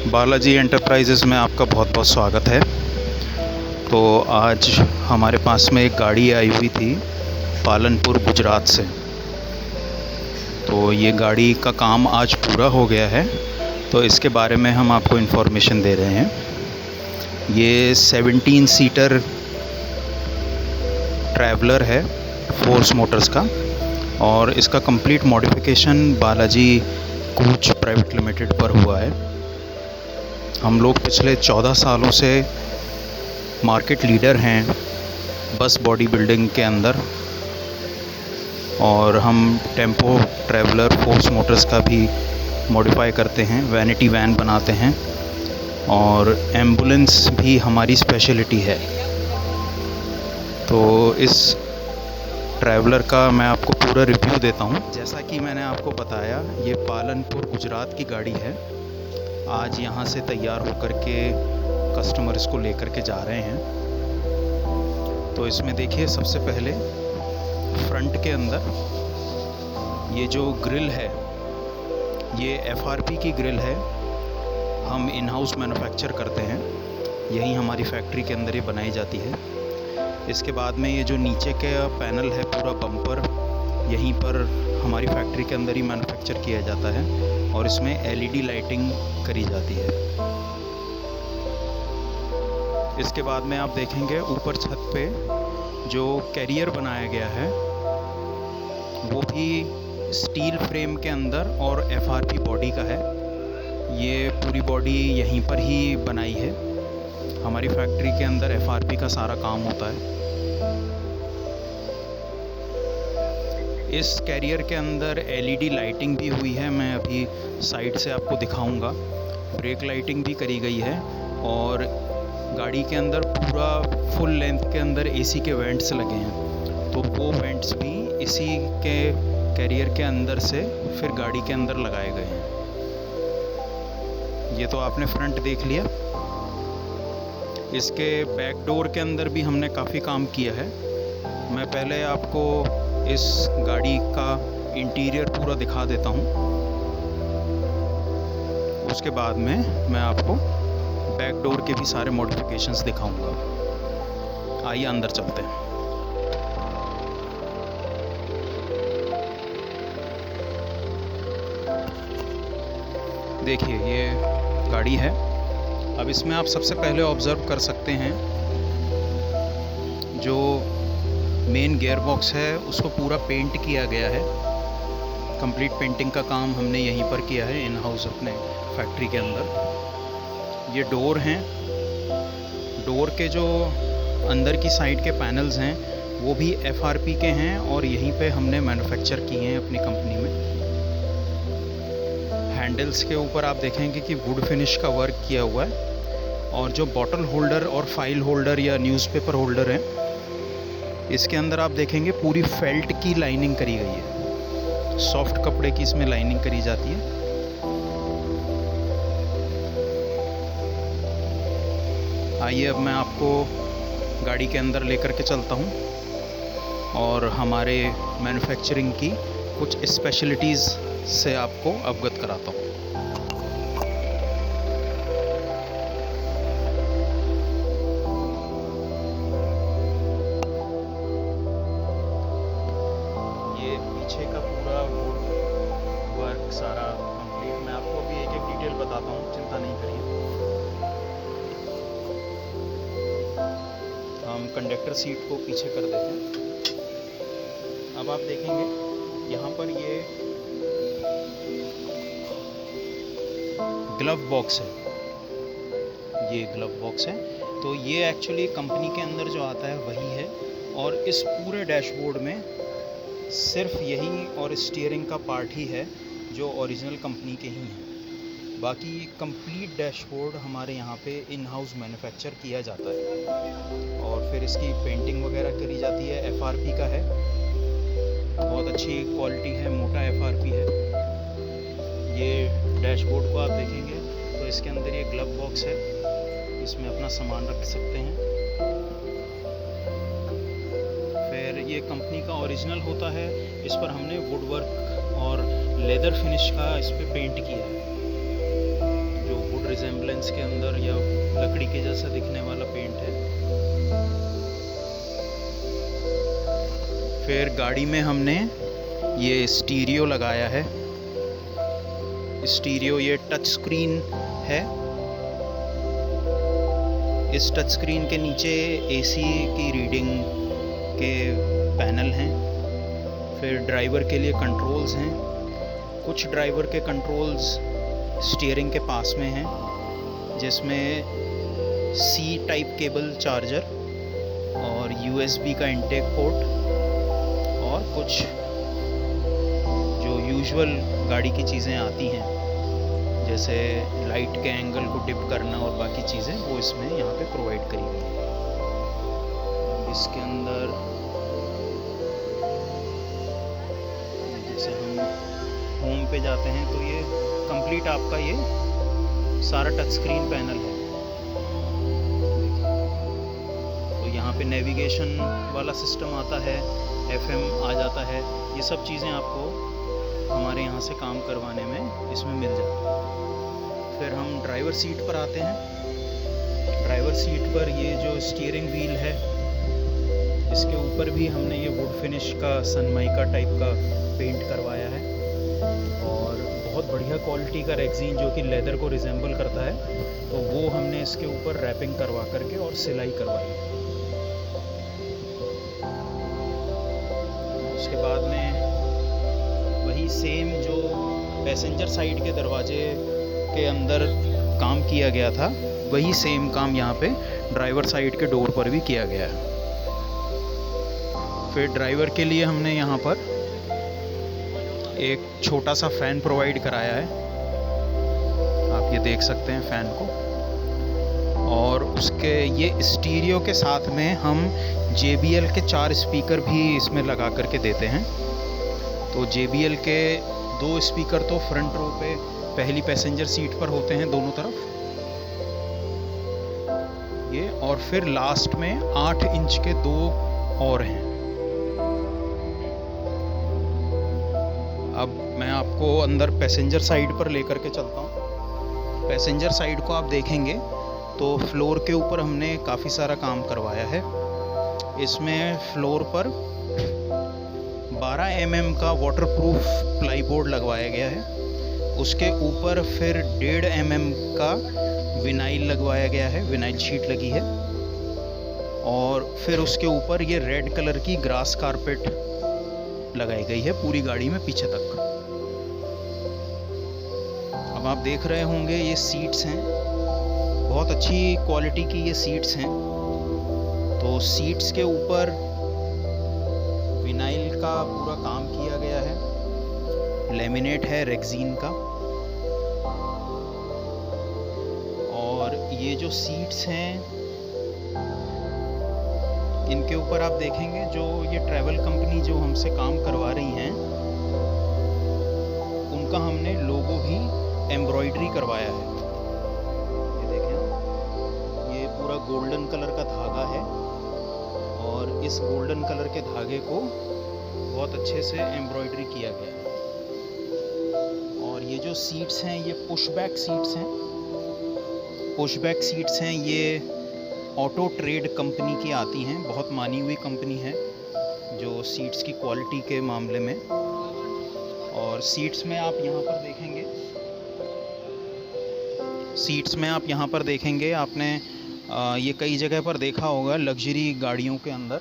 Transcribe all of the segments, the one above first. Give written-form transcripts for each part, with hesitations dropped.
Balaji enterprises में आपका बहुत बहुत स्वागत है। तो आज हमारे पास में एक गाड़ी आई हुई थी पालनपुर गुजरात से। तो ये गाड़ी का काम आज पूरा हो गया है, तो इसके बारे में हम आपको इन्फॉर्मेशन दे रहे हैं। ये 17 सीटर ट्रैवलर है फोर्स मोटर्स का, और इसका कंप्लीट मॉडिफिकेशन बालाजी कूच प्राइवेट लिमिटेड पर हुआ है। हम लोग पिछले 14 सालों से मार्केट लीडर हैं बस बॉडी बिल्डिंग के अंदर, और हम टेम्पो ट्रैवलर फोर्स मोटर्स का भी मॉडिफाई करते हैं, वैनिटी वैन बनाते हैं, और एम्बुलेंस भी हमारी स्पेशलिटी है। तो इस ट्रैवलर का मैं आपको पूरा रिव्यू देता हूँ। जैसा कि मैंने आपको बताया, ये पालनपुर गुजरात की गाड़ी है। आज यहाँ से तैयार होकर के कस्टमर इसको लेकर के जा रहे हैं। तो इसमें देखिए, सबसे पहले फ्रंट के अंदर ये जो ग्रिल है, ये एफआरपी की ग्रिल है। हम इन हाउस मैन्युफैक्चर करते हैं, यही हमारी फैक्ट्री के अंदर ये बनाई जाती है। इसके बाद में ये जो नीचे का पैनल है, पूरा बम्पर, यहीं पर हमारी फैक्ट्री के अंदर ही मैन्युफैक्चर किया जाता है, और इसमें एलईडी लाइटिंग करी जाती है। इसके बाद में आप देखेंगे ऊपर छत पे जो कैरियर बनाया गया है, वो भी स्टील फ्रेम के अंदर और एफआरपी बॉडी का है। ये पूरी बॉडी यहीं पर ही बनाई है। हमारी फैक्ट्री के अंदर एफआरपी का सारा काम होता है। इस कैरियर के अंदर एलईडी लाइटिंग भी हुई है, मैं अभी साइड से आपको दिखाऊंगा। ब्रेक लाइटिंग भी करी गई है, और गाड़ी के अंदर पूरा फुल लेंथ के अंदर एसी के वेंट्स लगे हैं। तो वो वेंट्स भी इसी के कैरियर के अंदर से फिर गाड़ी के अंदर लगाए गए हैं। ये तो आपने फ्रंट देख लिया। इसके बैक डोर के अंदर भी हमने काफ़ी काम किया है। मैं पहले आपको इस गाड़ी का इंटीरियर पूरा दिखा देता हूँ, उसके बाद में मैं आपको बैक डोर के भी सारे मॉडिफिकेशंस दिखाऊंगा। आइए अंदर चलते हैं। देखिए, ये गाड़ी है। अब इसमें आप सबसे पहले ऑब्ज़र्व कर सकते हैं, जो मेन गियर बॉक्स है उसको पूरा पेंट किया गया है। कंप्लीट पेंटिंग का काम हमने यहीं पर किया है इन हाउस अपने फैक्ट्री के अंदर। ये डोर हैं, डोर के जो अंदर की साइड के पैनल्स हैं वो भी एफआरपी के हैं, और यहीं पे हमने मैन्युफैक्चर किए हैं अपनी कंपनी में। हैंडल्स के ऊपर आप देखेंगे कि वुड फिनिश का वर्क किया हुआ है, और जो बॉटल होल्डर और फाइल होल्डर या न्यूज़पेपर होल्डर हैं, इसके अंदर आप देखेंगे पूरी फेल्ट की लाइनिंग करी गई है। सॉफ्ट कपड़े की इसमें लाइनिंग करी जाती है। आइए अब मैं आपको गाड़ी के अंदर लेकर के चलता हूँ, और हमारे मैन्युफैक्चरिंग की कुछ स्पेशलिटीज़ से आपको अवगत कराता हूँ। ये पीछे का पूरा वुड वर्क सारा कंप्लीट, मैं आपको अभी एक एक डिटेल बताता हूँ, चिंता नहीं करिए। हम कंडक्टर सीट को पीछे कर देते हैं। अब आप देखेंगे यहाँ पर ये ग्लव बॉक्स है, ये ग्लव बॉक्स है। तो ये एक्चुअली कंपनी के अंदर जो आता है वही है, और इस पूरे डैशबोर्ड में सिर्फ यही और स्टीयरिंग का पार्ट ही है जो ओरिजिनल कंपनी के ही हैं। बाकी कंप्लीट डैशबोर्ड हमारे यहाँ पे इन हाउस मैन्युफैक्चर किया जाता है, और फिर इसकी पेंटिंग वगैरह करी जाती है। एफआरपी का है, बहुत अच्छी क्वालिटी है, मोटा एफआरपी है। ये डैशबोर्ड को आप देखेंगे तो इसके अंदर ये ग्लव बॉक्स है, इसमें अपना सामान रख सकते हैं। फिर ये कंपनी का ओरिजिनल होता है, इस पर हमने वुड वर्क और लेदर फिनिश का इस पर पेंट किया है, जो वुड रिजेंबल एम्बुलेंस के अंदर या लकड़ी के जैसा दिखने वाला पेंट है। फिर गाड़ी में हमने ये स्टीरियो लगाया है। स्टीरियो ये टच स्क्रीन है। इस टच स्क्रीन के नीचे एसी की रीडिंग के पैनल हैं। फिर ड्राइवर के लिए कंट्रोल्स हैं। कुछ ड्राइवर के कंट्रोल्स स्टीयरिंग के पास में हैं, जिसमें सी टाइप केबल चार्जर और यूएसबी का इंटेक पोर्ट और कुछ जो यूजुअल गाड़ी की चीज़ें आती हैं, जैसे लाइट के एंगल को डिप करना और बाकी चीज़ें, वो इसमें यहाँ पे प्रोवाइड करी गई है। इसके अंदर जैसे हम होम पे जाते हैं तो ये कंप्लीट आपका ये सारा टच स्क्रीन पैनल है। तो यहाँ पे नेविगेशन वाला सिस्टम आता है, FM आ जाता है। ये सब चीज़ें आपको हमारे यहाँ से काम करवाने में इसमें मिल जाती है। फिर हम ड्राइवर सीट पर आते हैं। ड्राइवर सीट पर ये जो स्टीयरिंग व्हील है, इसके ऊपर भी हमने ये वुड फिनिश का सनमाइका टाइप का पेंट करवाया है और बहुत बढ़िया क्वालिटी का रेक्सीन जो कि लेदर को रिजेंबल करता है, तो वो हमने इसके ऊपर रैपिंग करवा करके और सिलाई करवाई है। उसके बाद में वही सेम जो पैसेंजर साइड के दरवाजे के अंदर काम किया गया था, वही सेम काम यहाँ पे ड्राइवर साइड के डोर पर भी किया गया है। फिर ड्राइवर के लिए हमने यहाँ पर एक छोटा सा फ़ैन प्रोवाइड कराया है। आप ये देख सकते हैं फ़ैन को। और उसके ये स्टीरियो के साथ में हम JBL के 4 स्पीकर भी इसमें लगा करके देते हैं। तो JBL के 2 स्पीकर तो फ्रंट रो पे पहली पैसेंजर सीट पर होते हैं दोनों तरफ ये, और फिर लास्ट में 8 इंच के 2 और हैं। अब मैं आपको अंदर पैसेंजर साइड पर लेकर के चलता हूँ। पैसेंजर साइड को आप देखेंगे तो फ्लोर के ऊपर हमने काफ़ी सारा काम करवाया है। इसमें फ्लोर पर 12 mm का वाटरप्रूफ प्लाईबोर्ड लगवाया गया है। उसके ऊपर फिर 1.5 mm का विनाइल लगवाया गया है, विनाइल शीट लगी है। और फिर उसके ऊपर ये रेड कलर की ग्रास कारपेट लगाई गई है पूरी गाड़ी में पीछे तक। अब आप देख रहे होंगे ये सीट्स हैं, बहुत अच्छी क्वालिटी की ये सीट्स हैं। तो सीट्स के ऊपर विनाइल का पूरा काम किया गया है, लेमिनेट है रेक्सीन का। और ये जो सीट्स हैं इनके ऊपर आप देखेंगे जो ये ट्रैवल कंपनी जो हमसे काम करवा रही हैं, उनका हमने लोगो भी एम्ब्रॉयडरी करवाया है। ये देखें, ये पूरा गोल्डन कलर का धागा है और इस गोल्डन कलर के धागे को बहुत अच्छे से एम्ब्रॉयडरी किया गया है। और ये जो सीट्स हैं ये पुशबैक सीट्स हैं। पुशबैक सीट्स हैं, ये ऑटो ट्रेड कंपनी की आती हैं, बहुत मानी हुई कंपनी है जो सीट्स की क्वालिटी के मामले में। और सीट्स में आप यहाँ पर देखेंगे, सीट्स में आप यहाँ पर देखेंगे, आपने ये कई जगह पर देखा होगा लग्जरी गाड़ियों के अंदर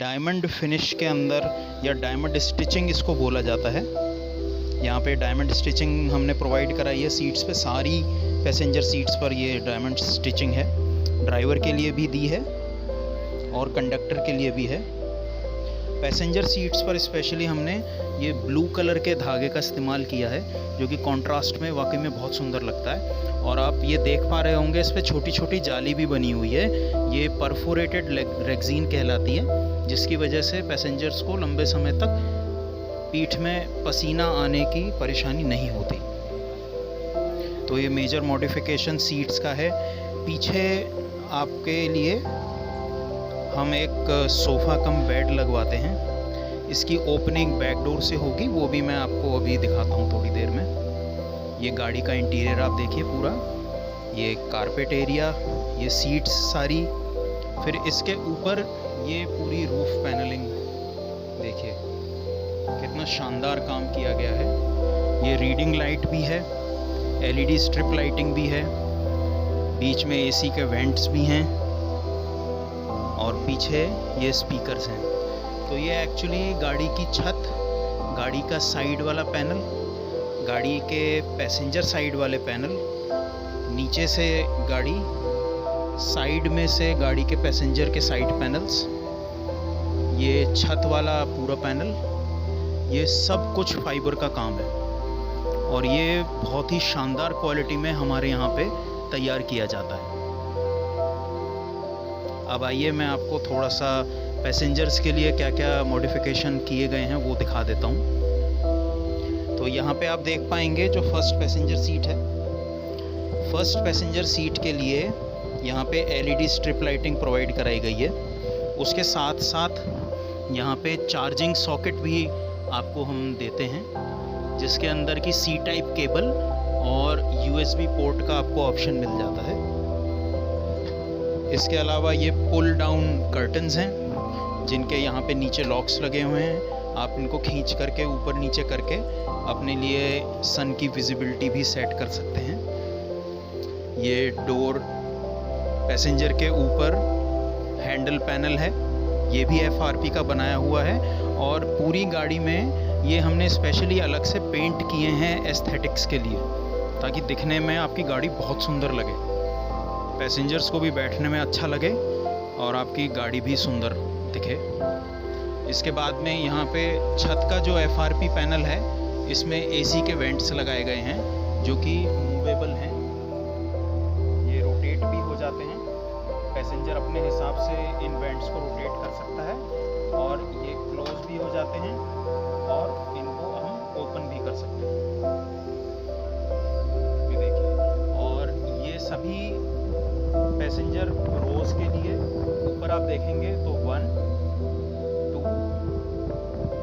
डायमंड फिनिश के अंदर, या डायमंड स्टिचिंग इसको बोला जाता है। यहाँ पे डायमंड स्टिचिंग हमने प्रोवाइड कराई है सीट्स पे, सारी पैसेंजर सीट्स पर ये डायमंड स्टिचिंग है। ड्राइवर के लिए भी दी है और कंडक्टर के लिए भी है। पैसेंजर सीट्स पर स्पेशली हमने ये ब्लू कलर के धागे का इस्तेमाल किया है, जो कि कॉन्ट्रास्ट में वाकई में बहुत सुंदर लगता है। और आप ये देख पा रहे होंगे इस पर छोटी छोटी जाली भी बनी हुई है। ये परफोरेटेड रेक्सीन कहलाती है, जिसकी वजह से पैसेंजर्स को लंबे समय तक पीठ में पसीना आने की परेशानी नहीं होती। तो ये मेजर मॉडिफिकेशन सीट्स का है। पीछे आपके लिए हम एक सोफ़ा कम बेड लगवाते हैं। इसकी ओपनिंग बैक डोर से होगी, वो भी मैं आपको अभी दिखाता हूँ थोड़ी देर में। ये गाड़ी का इंटीरियर आप देखिए पूरा, ये कारपेट एरिया, ये सीट्स सारी, फिर इसके ऊपर ये पूरी रूफ पैनलिंग देखिए कितना शानदार काम किया गया है। ये रीडिंग लाइट भी है, एलईडी स्ट्रिप लाइटिंग भी है, बीच में एसी के वेंट्स भी हैं और पीछे ये स्पीकर्स हैं। तो ये एक्चुअली गाड़ी की छत, गाड़ी का साइड वाला पैनल, गाड़ी के पैसेंजर साइड वाले पैनल, नीचे से गाड़ी, साइड में से गाड़ी के पैसेंजर के साइड पैनल्स, ये छत वाला पूरा पैनल, ये सब कुछ फाइबर का काम है और ये बहुत ही शानदार क्वालिटी में हमारे यहाँ पे तैयार किया जाता है। अब आइए मैं आपको थोड़ा सा पैसेंजर्स के लिए क्या क्या मॉडिफिकेशन किए गए हैं वो दिखा देता हूँ। तो यहाँ पे आप देख पाएंगे जो फर्स्ट पैसेंजर सीट है, फर्स्ट पैसेंजर सीट के लिए यहाँ पे एलईडी स्ट्रिप लाइटिंग प्रोवाइड कराई गई है। उसके साथ साथ यहाँ पे चार्जिंग सॉकेट भी आपको हम देते हैं, जिसके अंदर की सी टाइप केबल और यूएसबी पोर्ट का आपको ऑप्शन मिल जाता है। इसके अलावा ये पुल डाउन कर्टन्स हैं, जिनके यहाँ पे नीचे लॉक्स लगे हुए हैं। आप इनको खींच करके ऊपर नीचे करके अपने लिए सन की विजिबिलिटी भी सेट कर सकते हैं। ये डोर पैसेंजर के ऊपर हैंडल पैनल है, ये भी एफआरपी का बनाया हुआ है और पूरी गाड़ी में ये हमने स्पेशली अलग से पेंट किए हैं एस्थेटिक्स के लिए, ताकि दिखने में आपकी गाड़ी बहुत सुंदर लगे, पैसेंजर्स को भी बैठने में अच्छा लगे और आपकी गाड़ी भी सुंदर दिखे। इसके बाद में यहाँ पे छत का जो एफआरपी पैनल है, इसमें एसी के वेंट्स लगाए गए हैं जो कि मूवेबल हैं, ये रोटेट भी हो जाते हैं। पैसेंजर अपने हिसाब से इन वेंट्स को रोटेट कर सकता है और ये क्लोज भी हो जाते हैं और इनको हम ओपन भी कर सकते हैं, ये देखिए। और ये सभी पैसेंजर रोज के लिए ऊपर आप देखेंगे तो 1, 2,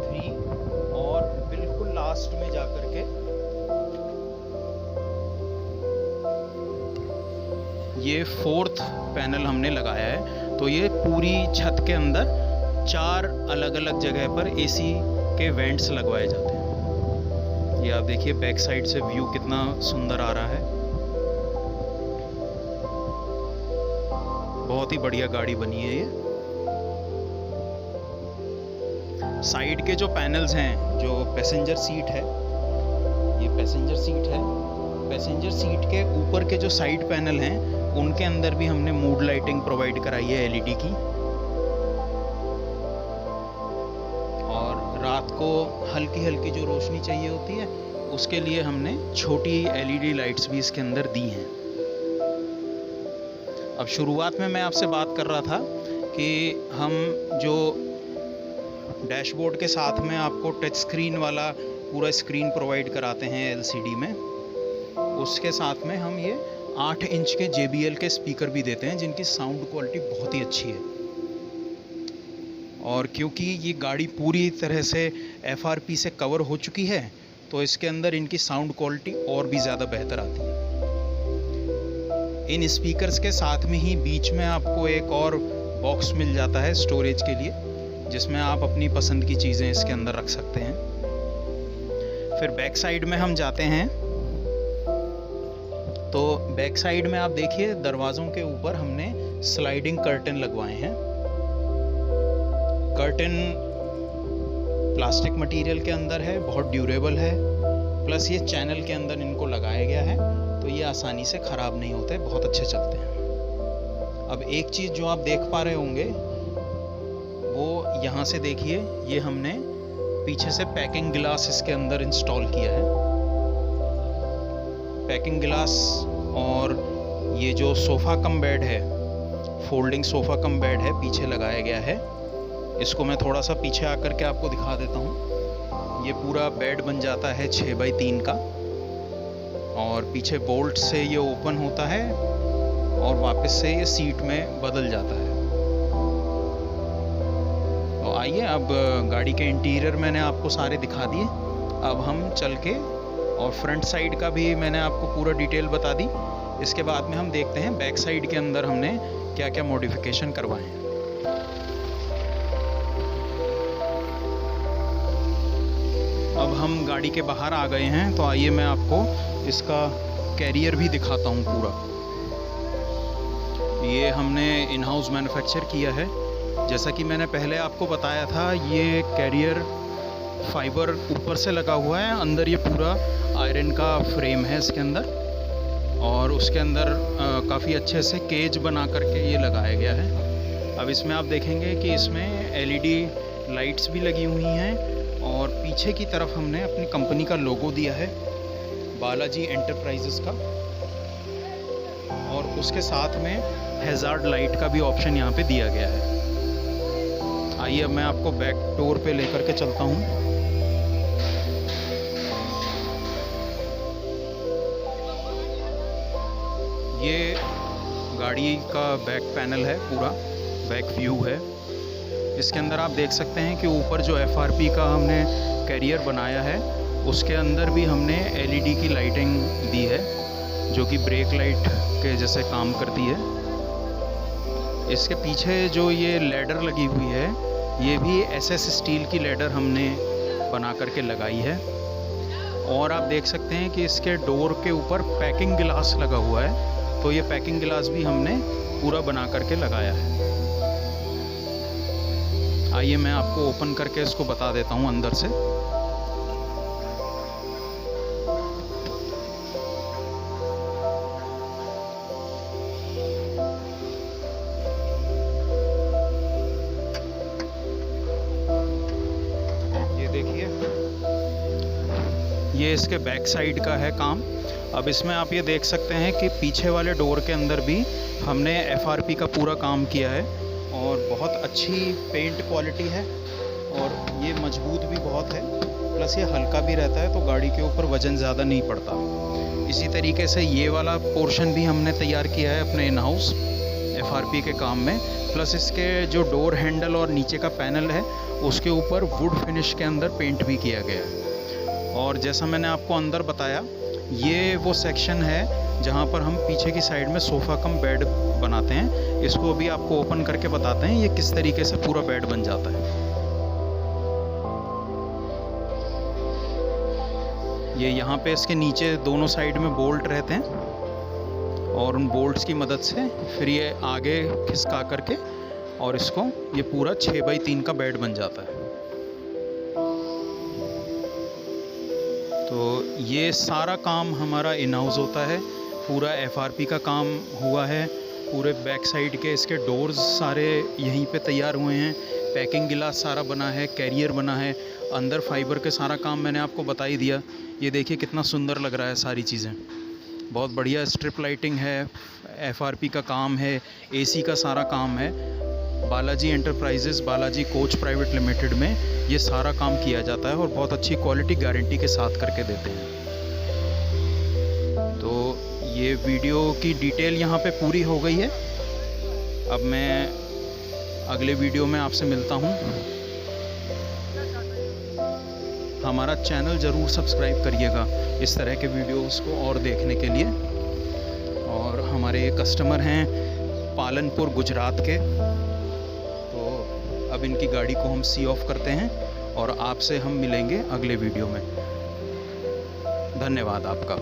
3 और बिल्कुल लास्ट में जाकर के ये 4th पैनल हमने लगाया है। तो ये पूरी छत के अंदर 4 अलग अलग जगह पर एसी के वेंट्स लगवाए जाते हैं। ये आप देखिए बैक साइड से व्यू कितना सुंदर आ रहा है, बहुत ही बढ़िया गाड़ी बनी है ये। साइड के जो पैनल्स हैं, जो पैसेंजर सीट है, ये पैसेंजर सीट है, पैसेंजर सीट के ऊपर के जो साइड पैनल हैं उनके अंदर भी हमने मूड लाइटिंग प्रोवाइड कराई है एलईडी की। और रात को हल्की हल्की जो रोशनी चाहिए होती है उसके लिए हमने छोटी एलईडी लाइट्स भी इसके अंदर दी हैं। अब शुरुआत में मैं आपसे बात कर रहा था कि हम जो डैशबोर्ड के साथ में आपको टच स्क्रीन वाला पूरा स्क्रीन प्रोवाइड कराते हैं एलसीडी में, उसके साथ में हम ये 8 इंच के JBL के स्पीकर भी देते हैं, जिनकी साउंड क्वालिटी बहुत ही अच्छी है। और क्योंकि ये गाड़ी पूरी तरह से FRP से कवर हो चुकी है, तो इसके अंदर इनकी साउंड क्वालिटी और भी ज़्यादा बेहतर आती है। इन स्पीकर्स के साथ में ही बीच में आपको एक और बॉक्स मिल जाता है स्टोरेज के लिए, जिसमें आप अपनी पसंद की चीज़ें इसके अंदर रख सकते हैं। फिर बैक साइड में हम जाते हैं, तो बैक साइड में आप देखिए दरवाज़ों के ऊपर हमने स्लाइडिंग कर्टन लगवाए हैं। कर्टन प्लास्टिक मटेरियल के अंदर है, बहुत ड्यूरेबल है, प्लस ये चैनल के अंदर इनको लगाया गया है, तो ये आसानी से ख़राब नहीं होते, बहुत अच्छे चलते हैं। अब एक चीज़ जो आप देख पा रहे होंगे वो यहाँ से देखिए, ये हमने पीछे से पैकिंग गिलास इसके अंदर इंस्टॉल किया है। पैकिंग गिलास और ये जो सोफ़ा कम बेड है, फोल्डिंग सोफ़ा कम बेड है, पीछे लगाया गया है। इसको मैं थोड़ा सा पीछे आकर के आपको दिखा देता हूँ। ये पूरा बेड बन जाता है 6x3 का, और पीछे बोल्ट से ये ओपन होता है और वापस से ये सीट में बदल जाता है। तो आइए, अब गाड़ी के इंटीरियर मैंने आपको सारे दिखा दिए, अब हम चल के और फ्रंट साइड का भी मैंने आपको पूरा डिटेल बता दी। इसके बाद में हम देखते हैं बैक साइड के अंदर हमने क्या क्या मॉडिफिकेशन करवाए हैं। अब हम गाड़ी के बाहर आ गए हैं, तो आइए मैं आपको इसका कैरियर भी दिखाता हूँ पूरा। ये हमने इन हाउस मैन्युफैक्चर किया है। जैसा कि मैंने पहले आपको बताया था, ये कैरियर फाइबर ऊपर से लगा हुआ है, अंदर ये पूरा आयरन का फ्रेम है इसके अंदर, और उसके अंदर काफ़ी अच्छे से केज बना करके ये लगाया गया है। अब इसमें आप देखेंगे कि इसमें एलईडी लाइट्स भी लगी हुई हैं, और पीछे की तरफ हमने अपनी कंपनी का लोगो दिया है, बालाजी एंटरप्राइजेस का, और उसके साथ में हैज़ार्ड लाइट का भी ऑप्शन यहाँ पे दिया गया है। आइए अब मैं आपको बैक डोर पे लेकर के चलता हूँ। ये गाड़ी का बैक पैनल है, पूरा बैक व्यू है। इसके अंदर आप देख सकते हैं कि ऊपर जो एफआरपी का हमने कैरियर बनाया है, उसके अंदर भी हमने एलईडी की लाइटिंग दी है, जो कि ब्रेक लाइट के जैसे काम करती है। इसके पीछे जो ये लैडर लगी हुई है, ये भी एसएस स्टील की लैडर हमने बना करके लगाई है। और आप देख सकते हैं कि इसके डोर के ऊपर पैकिंग गिलास लगा हुआ है, तो ये पैकिंग गिलास भी हमने पूरा बना करके लगाया है। आइए मैं आपको ओपन करके इसको बता देता हूँ अंदर से। देखिए, ये इसके बैक साइड का है काम। अब इसमें आप ये देख सकते हैं कि पीछे वाले डोर के अंदर भी हमने एफआरपी का पूरा काम किया है, और बहुत अच्छी पेंट क्वालिटी है, और ये मजबूत भी बहुत है, प्लस ये हल्का भी रहता है, तो गाड़ी के ऊपर वज़न ज़्यादा नहीं पड़ता। इसी तरीके से ये वाला पोर्शन भी हमने तैयार किया है अपने इन हाउस एफआरपी के काम में। प्लस इसके जो डोर हैंडल और नीचे का पैनल है, उसके ऊपर वुड फिनिश के अंदर पेंट भी किया गया है। और जैसा मैंने आपको अंदर बताया, ये वो सेक्शन है जहाँ पर हम पीछे की साइड में सोफ़ा कम बेड बनाते हैं। इसको अभी आपको ओपन करके बताते हैं ये किस तरीके से पूरा बेड बन जाता है। ये यहाँ पे इसके नीचे दोनों साइड में बोल्ट रहते हैं, और उन बोल्ट्स की मदद से फिर ये आगे खिसका करके और इसको ये पूरा 6x3 का बेड बन जाता है। तो ये सारा काम हमारा इन हाउस होता है। पूरा एफआरपी का काम हुआ है, पूरे बैक साइड के इसके डोर्स सारे यहीं पे तैयार हुए हैं, पैकिंग गिलास सारा बना है, कैरियर बना है, अंदर फाइबर के सारा काम मैंने आपको बता ही दिया। ये देखिए कितना सुंदर लग रहा है, सारी चीज़ें बहुत बढ़िया। स्ट्रिप लाइटिंग है, एफआरपी का काम है, एसी का सारा काम है। Balaji enterprises, Balaji coach private limited में ये सारा काम किया जाता है, और बहुत अच्छी क्वालिटी गारंटी के साथ करके देते हैं। तो ये वीडियो की डिटेल यहाँ पे पूरी हो गई है। अब मैं अगले वीडियो में आपसे मिलता हूँ। हमारा चैनल ज़रूर सब्सक्राइब करिएगा इस तरह के वीडियोस को और देखने के लिए। और हमारे कस्टमर हैं पालनपुर गुजरात के, तो अब इनकी गाड़ी को हम सी ऑफ करते हैं, और आपसे हम मिलेंगे अगले वीडियो में। धन्यवाद आपका।